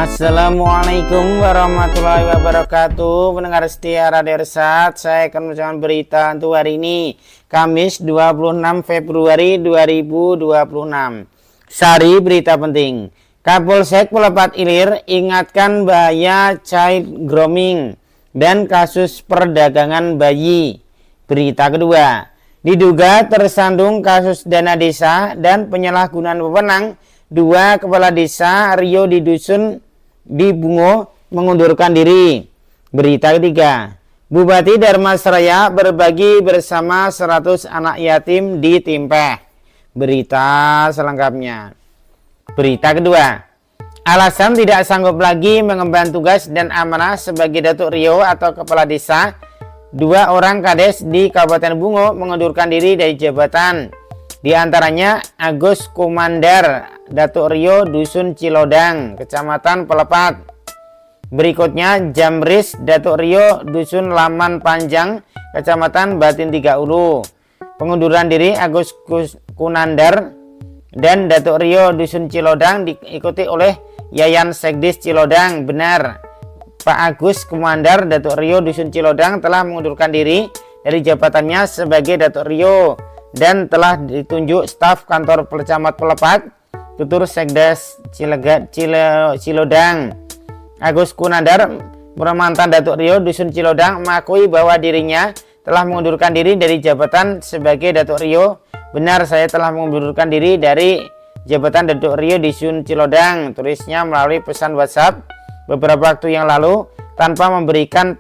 Assalamualaikum warahmatullahi wabarakatuh. Pendengar setia Radio Irsad, saya akan membacakan berita untuk hari ini, Kamis 26 Februari 2026. Sari berita penting. Kapolsek Pelepat Ilir ingatkan bahaya child grooming dan kasus perdagangan bayi. Berita kedua, diduga tersandung kasus dana desa dan penyalahgunaan wewenang, dua kepala desa Rio di Dusun di Bungo mengundurkan diri. Berita ketiga, Bupati Dharmasraya berbagi bersama 100 anak yatim di Timpeh. Berita selengkapnya. Berita kedua, alasan tidak sanggup lagi mengemban tugas dan amanah sebagai Datuk Rio atau kepala desa, dua orang kades di Kabupaten Bungo mengundurkan diri dari jabatan. Di antaranya Agus Kumandar, Datuk Rio Dusun Cilodang, Kecamatan Pelepat. Berikutnya Jamris, Datuk Rio Dusun Laman Panjang, Kecamatan Batin Tiga Ulu. Pengunduran diri Agus Kunandar dan Datuk Rio Dusun Cilodang diikuti oleh Yayan Sekdis Cilodang. Benar, Pak Agus Kumandar, Datuk Rio Dusun Cilodang telah mengundurkan diri dari jabatannya sebagai Datuk Rio dan telah ditunjuk staf kantor Camat Pelepat, tutur Sekdes Cilodang. Agus Kunandar, mantan Datuk Rio Dusun Cilodang, mengakui bahwa dirinya telah mengundurkan diri dari jabatan sebagai Datuk Rio. Benar, saya telah mengundurkan diri dari jabatan Datuk Rio Dusun Cilodang, tulisnya melalui pesan WhatsApp beberapa waktu yang lalu tanpa memberikan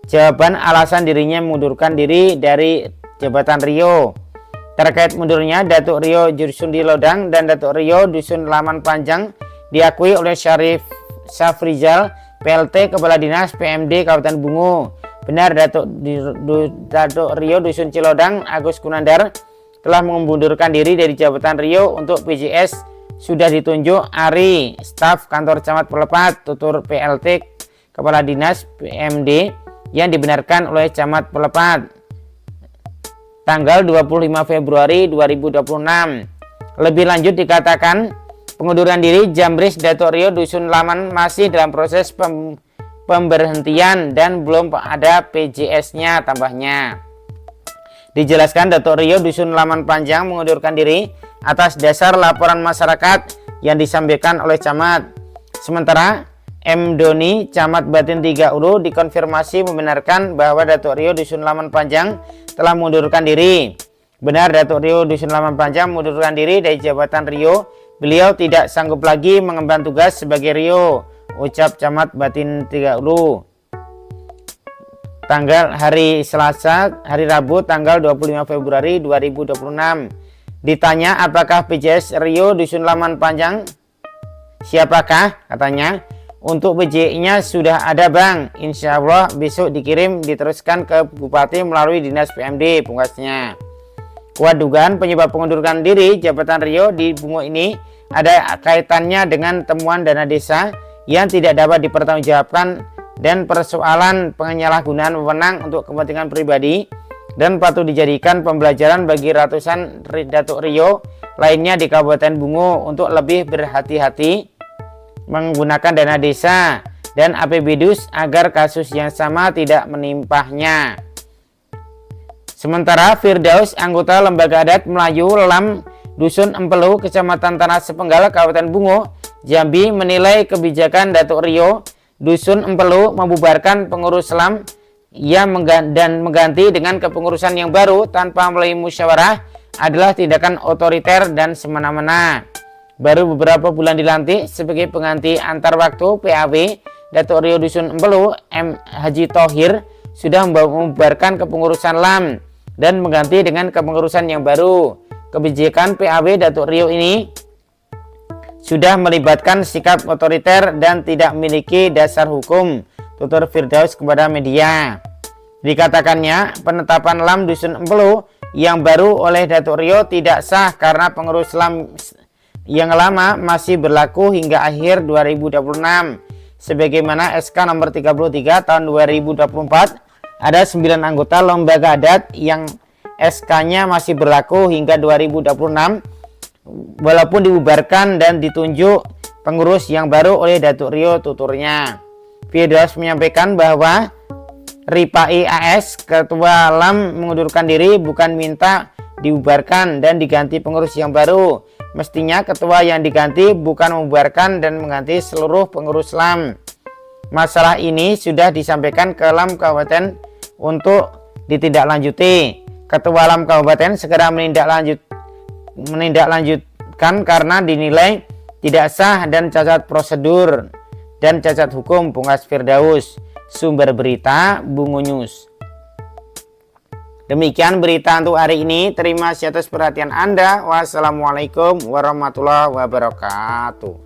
jawaban alasan dirinya mengundurkan diri dari jabatan Rio. Terkait mundurnya Datuk Rio Dusun Cilodang dan Datuk Rio Dusun Laman Panjang diakui oleh Syafrizal, PLT Kepala Dinas PMD Kabupaten Bungo. Benar, Datuk Rio Dusun Cilodang Agus Kunandar telah mengundurkan diri dari jabatan Rio untuk PJS. Sudah ditunjuk Ari, staf kantor Camat Pelepat, tutur PLT Kepala Dinas PMD yang dibenarkan oleh Camat Pelepat. Tanggal 25 Februari 2026. Lebih lanjut dikatakan pengunduran diri Jamris Datuk Rio Dusun Laman masih dalam proses pemberhentian dan belum ada PJS-nya, tambahnya. Dijelaskan Datuk Rio Dusun Laman Panjang mengundurkan diri atas dasar laporan masyarakat yang disampaikan oleh camat. Sementara M. Doni, Camat Batin Tiga Ulu, dikonfirmasi membenarkan bahwa Datuk Rio Dusun Laman Panjang telah mengundurkan diri. Benar, Datuk Rio Dusun Laman Panjang mengundurkan diri dari jabatan Rio. Beliau tidak sanggup lagi mengemban tugas sebagai Rio, ucap Camat Batin Tiga Ulu. Hari Rabu tanggal 25 Februari 2026. Ditanya apakah PJS Rio Dusun Laman Panjang siapakah, katanya, untuk PJ-nya sudah ada bang, insya Allah besok dikirim diteruskan ke Bupati melalui Dinas PMD, pungkasnya. Kuat dugaan penyebab pengunduran diri jabatan Rio di Bungo ini ada kaitannya dengan temuan dana desa yang tidak dapat dipertanggungjawabkan dan persoalan penyalahgunaan wewenang untuk kepentingan pribadi dan patut dijadikan pembelajaran bagi ratusan Datuk Rio lainnya di Kabupaten Bungo untuk lebih berhati-hati menggunakan dana desa dan APBDus agar kasus yang sama tidak menimpahnya. Sementara Firdaus, anggota Lembaga Adat Melayu Lam Dusun Empelu, Kecamatan Tanah Sepenggal, Kabupaten Bungo, Jambi, menilai kebijakan Datuk Rio Dusun Empelu membubarkan pengurus Lam dan mengganti dengan kepengurusan yang baru tanpa melalui musyawarah adalah tindakan otoriter dan semena-mena. Baru beberapa bulan dilantik sebagai pengganti antar waktu PAW, Datuk Rio Dusun Empelu M. Haji Thohir sudah membubarkan kepengurusan Lam dan mengganti dengan kepengurusan yang baru. Kebijakan PAW Datuk Rio ini sudah melibatkan sikap otoriter dan tidak memiliki dasar hukum, tutur Firdaus kepada media. Dikatakannya penetapan Lam Dusun Empelu yang baru oleh Datuk Rio tidak sah karena pengurus Lam yang lama masih berlaku hingga akhir 2026. Sebagaimana SK nomor 33 tahun 2024, ada 9 anggota lembaga adat yang SK-nya masih berlaku hingga 2026 walaupun dibubarkan dan ditunjuk pengurus yang baru oleh Datuk Rio tuturnya. Firdaus menyampaikan bahwa Ripai AS Ketua LAM mengundurkan diri bukan minta dibubarkan dan diganti pengurus yang baru. Mestinya ketua yang diganti bukan membubarkan dan mengganti seluruh pengurus LAM. Masalah ini sudah disampaikan ke LAM Kabupaten untuk ditindaklanjuti. Ketua LAM Kabupaten segera menindaklanjutkan karena dinilai tidak sah dan cacat prosedur dan cacat hukum, pungkas Firdaus. Sumber berita Bungu News. Demikian berita untuk hari ini. Terima kasih atas perhatian Anda. Wassalamualaikum warahmatullahi wabarakatuh.